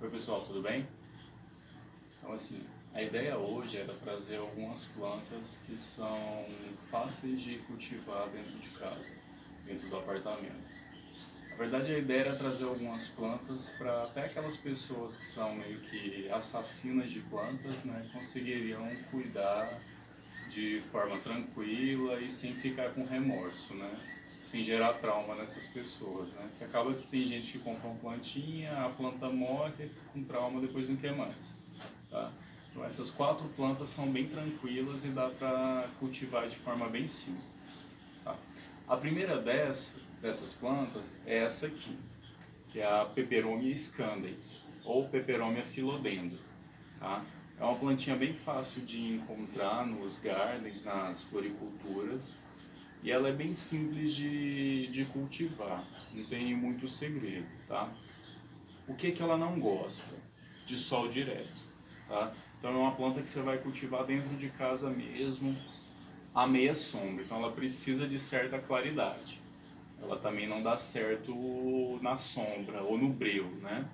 Oi pessoal, tudo bem? Então assim, a ideia hoje era trazer algumas plantas que são fáceis de cultivar dentro de casa, dentro do apartamento. Na verdade a ideia era trazer algumas plantas para até aquelas pessoas que são meio que assassinas de plantas, né, conseguiriam cuidar de forma tranquila e sem ficar com remorso, né? Sem gerar trauma nessas pessoas, né? Porque acaba que tem gente que compra uma plantinha, a planta morre e fica com trauma, depois não quer mais, tá? Então essas 4 plantas são bem tranquilas e dá para cultivar de forma bem simples, tá? A primeira dessas plantas é essa aqui, que é a Peperomia scandens, ou Peperomia philodendron, tá? É uma plantinha bem fácil de encontrar nos gardens, nas floriculturas, e ela é bem simples de cultivar, não tem muito segredo, tá? O que que ela não gosta? De sol direto, tá? Então é uma planta que você vai cultivar dentro de casa mesmo, à meia sombra, então ela precisa de certa claridade. Ela também não dá certo na sombra ou no breu, né?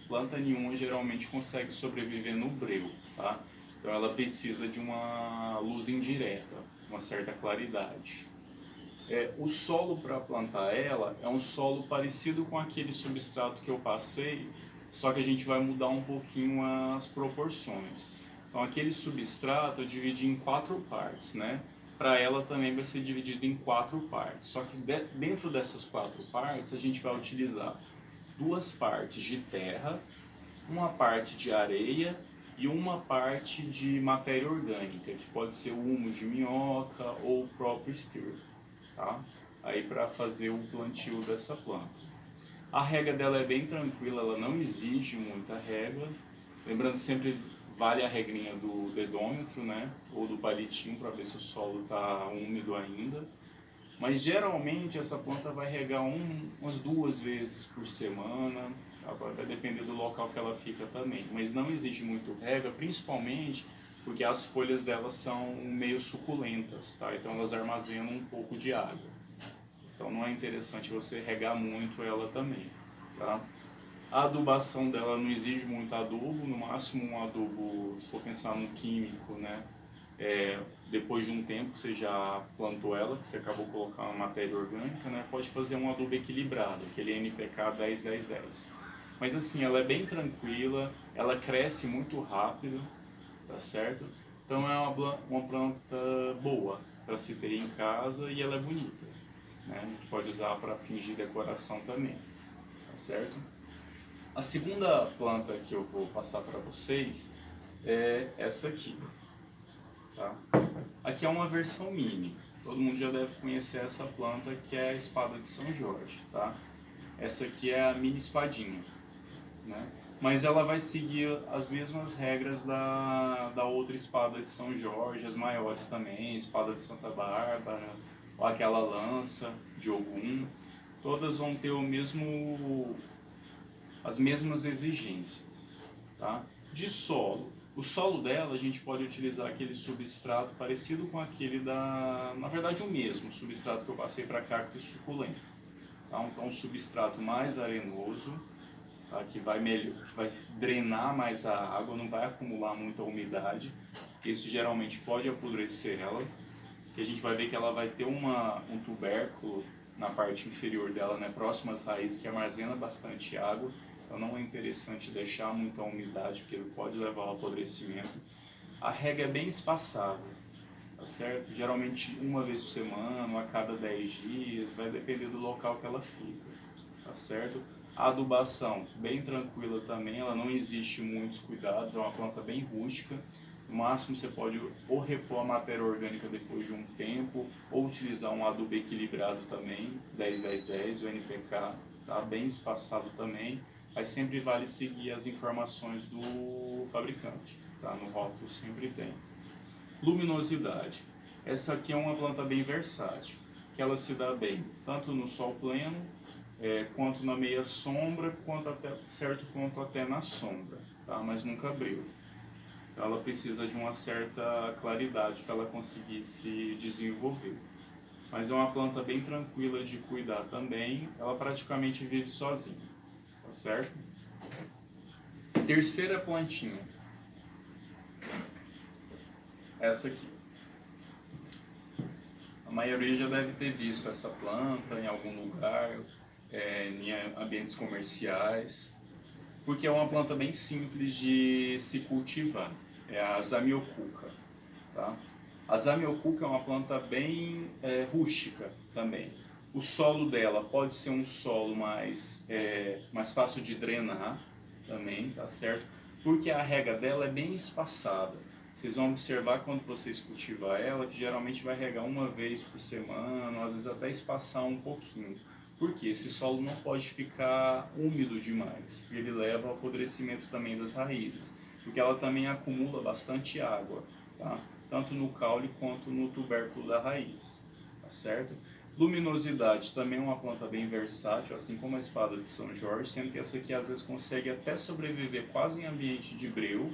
Planta nenhuma geralmente consegue sobreviver no breu, tá? Então ela precisa de uma luz indireta, uma certa claridade. O solo para plantar ela é um solo parecido com aquele substrato que eu passei, só que a gente vai mudar um pouquinho as proporções. Então aquele substrato eu dividi em 4 partes, né? Para ela também vai ser dividido em 4 partes, só que dentro dessas 4 partes a gente vai utilizar 2 partes de terra, uma parte de areia e uma parte de matéria orgânica, que pode ser o humus de minhoca ou o próprio esterco, tá? Aí para fazer o plantio dessa planta. A rega dela é bem tranquila, ela não exige muita rega. Lembrando sempre vale a regrinha do dedômetro, né? Ou do palitinho para ver se o solo está úmido ainda. Mas geralmente essa planta vai regar umas 2 vezes por semana, tá? Vai depender do local que ela fica também. Mas não exige muito rega, principalmente porque as folhas delas são meio suculentas, tá? Então elas armazenam um pouco de água. Então não é interessante você regar muito ela também, tá? A adubação dela não exige muito adubo, no máximo um adubo, se for pensar no químico, né? Depois de um tempo que você já plantou ela, que você acabou colocando uma matéria orgânica, né? Pode fazer um adubo equilibrado, aquele NPK 10-10-10. Mas assim, ela é bem tranquila, ela cresce muito rápido, tá certo? Então é uma planta boa para se ter em casa e ela é bonita, né? A gente pode usar para fins de decoração também, tá certo? A segunda planta que eu vou passar para vocês é essa aqui, tá? Aqui é uma versão mini. Todo mundo já deve conhecer essa planta, que é a espada de São Jorge, tá? Essa aqui é a mini espadinha, né? Mas ela vai seguir as mesmas regras da outra espada de São Jorge, as maiores também, espada de Santa Bárbara, ou aquela lança de Ogum. Todas vão ter as mesmas exigências, tá? De solo. O solo dela a gente pode utilizar aquele substrato parecido com aquele na verdade o mesmo substrato que eu passei para cacto e suculento, tá? Então um substrato mais arenoso, tá? Que vai drenar mais a água, não vai acumular muita umidade, isso geralmente pode apodrecer ela, que a gente vai ver que ela vai ter um tubérculo na parte inferior dela, né, próximo às raízes, que armazena bastante água, então não é interessante deixar muita umidade, porque ele pode levar ao apodrecimento. A rega é bem espaçada, tá certo? Geralmente uma vez por semana, a cada 10 dias, vai depender do local que ela fica, tá certo? A adubação, bem tranquila também, ela não exige muitos cuidados, é uma planta bem rústica. No máximo você pode ou repor a matéria orgânica depois de um tempo, ou utilizar um adubo equilibrado também, 10-10-10, o NPK, tá bem espaçado também, mas sempre vale seguir as informações do fabricante, tá? No rótulo sempre tem. Luminosidade. Essa aqui é uma planta bem versátil, que ela se dá bem tanto no sol pleno, quanto na meia sombra, quanto até certo ponto até na sombra, tá? Mas nunca abriu. Então ela precisa de uma certa claridade para ela conseguir se desenvolver. Mas é uma planta bem tranquila de cuidar também, ela praticamente vive sozinha, tá certo? Terceira plantinha, essa aqui. A maioria já deve ter visto essa planta em algum lugar, em ambientes comerciais, porque é uma planta bem simples de se cultivar. É a Zamioculca, tá? A Zamioculca é uma planta bem rústica também. O solo dela pode ser um solo mais fácil de drenar também, tá certo? Porque a rega dela é bem espaçada. Vocês vão observar quando vocês cultivar ela, que geralmente vai regar uma vez por semana, às vezes até espaçar um pouquinho. Porque esse solo não pode ficar úmido demais, porque ele leva ao apodrecimento também das raízes, porque ela também acumula bastante água, tá? Tanto no caule quanto no tubérculo da raiz, tá certo? Luminosidade também é uma planta bem versátil, assim como a espada de São Jorge, sendo que essa aqui às vezes consegue até sobreviver quase em ambiente de breu,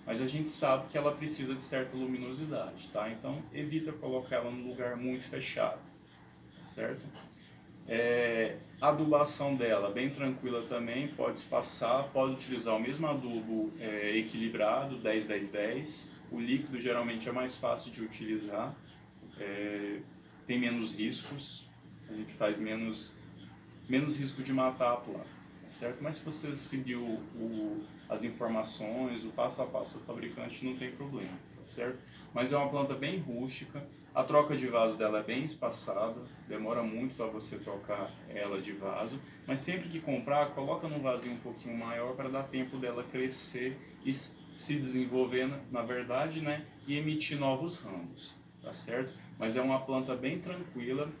mas a gente sabe que ela precisa de certa luminosidade, tá? Então evita colocar ela num lugar muito fechado, tá certo? A adubação dela bem tranquila também, pode espaçar, pode utilizar o mesmo adubo equilibrado, 10-10-10. O líquido geralmente é mais fácil de utilizar, tem menos riscos, a gente faz menos risco de matar a planta, tá certo? Mas se você seguir as informações, o passo a passo do fabricante, não tem problema, tá certo? Mas é uma planta bem rústica, a troca de vaso dela é bem espaçada, demora muito para você trocar ela de vaso, mas sempre que comprar, coloca num vasinho um pouquinho maior para dar tempo dela crescer e se desenvolver, na verdade, né? E emitir novos ramos, tá certo? Mas é uma planta bem tranquila.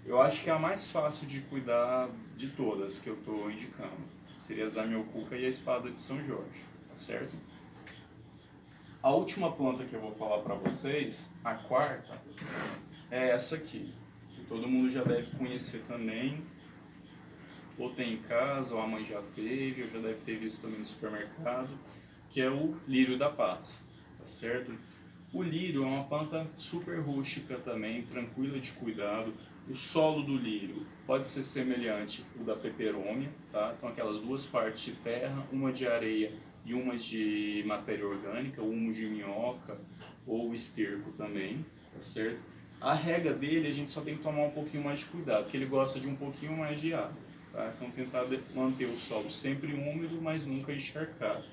Eu acho que é a mais fácil de cuidar de todas que eu estou indicando. Seria a Zamioculca e a espada de São Jorge, tá certo? A última planta que eu vou falar para vocês, a quarta, é essa aqui. Que todo mundo já deve conhecer também. Ou tem em casa, ou a mãe já teve, ou já deve ter visto também no supermercado, que é o lírio da paz, tá certo? O lírio é uma planta super rústica também, tranquila de cuidado. O solo do lírio pode ser semelhante ao da peperômia, tá? Então aquelas duas partes de terra, uma de areia e uma de matéria orgânica, humus de minhoca ou esterco também, tá certo? A rega dele a gente só tem que tomar um pouquinho mais de cuidado, porque ele gosta de um pouquinho mais de água, tá? Então tentar manter o solo sempre úmido, mas nunca encharcado,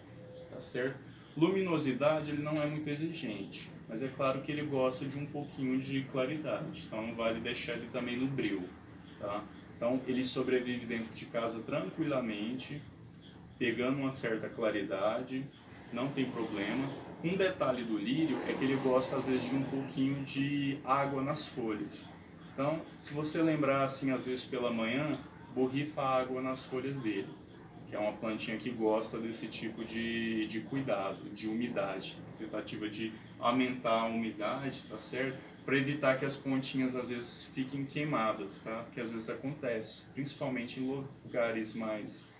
tá certo? Luminosidade ele não é muito exigente, mas é claro que ele gosta de um pouquinho de claridade, então não vale deixar ele também no breu, tá? Então ele sobrevive dentro de casa tranquilamente, pegando uma certa claridade, não tem problema. Um detalhe do lírio é que ele gosta às vezes de um pouquinho de água nas folhas. Então, se você lembrar assim às vezes pela manhã, borrifa água nas folhas dele, que é uma plantinha que gosta desse tipo de cuidado, de umidade, tentativa de aumentar a umidade, tá certo? Para evitar que as pontinhas às vezes fiquem queimadas, tá? Que às vezes acontece, principalmente em lugares mais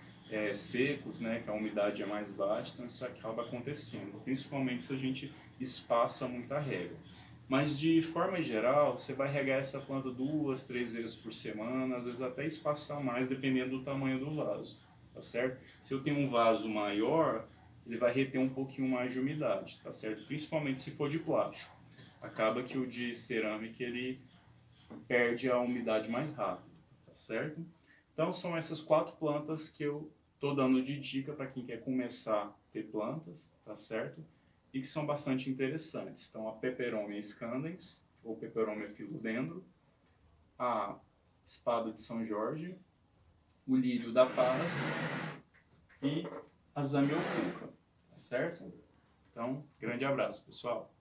secos, né? Que a umidade é mais baixa, então isso acaba acontecendo, principalmente se a gente espaça muita rega. Mas de forma geral, você vai regar essa planta 2-3 vezes por semana, às vezes até espaçar mais, dependendo do tamanho do vaso, tá certo? Se eu tenho um vaso maior, ele vai reter um pouquinho mais de umidade, tá certo? Principalmente se for de plástico. Acaba que o de cerâmica ele perde a umidade mais rápido, tá certo? Então são essas 4 plantas que eu tô dando de dica para quem quer começar a ter plantas, tá certo? E que são bastante interessantes. Então a Peperomia scandens, ou Peperomia philodendron, a espada de São Jorge, o lírio da paz e a Zamioculca, tá certo? Então, grande abraço, pessoal!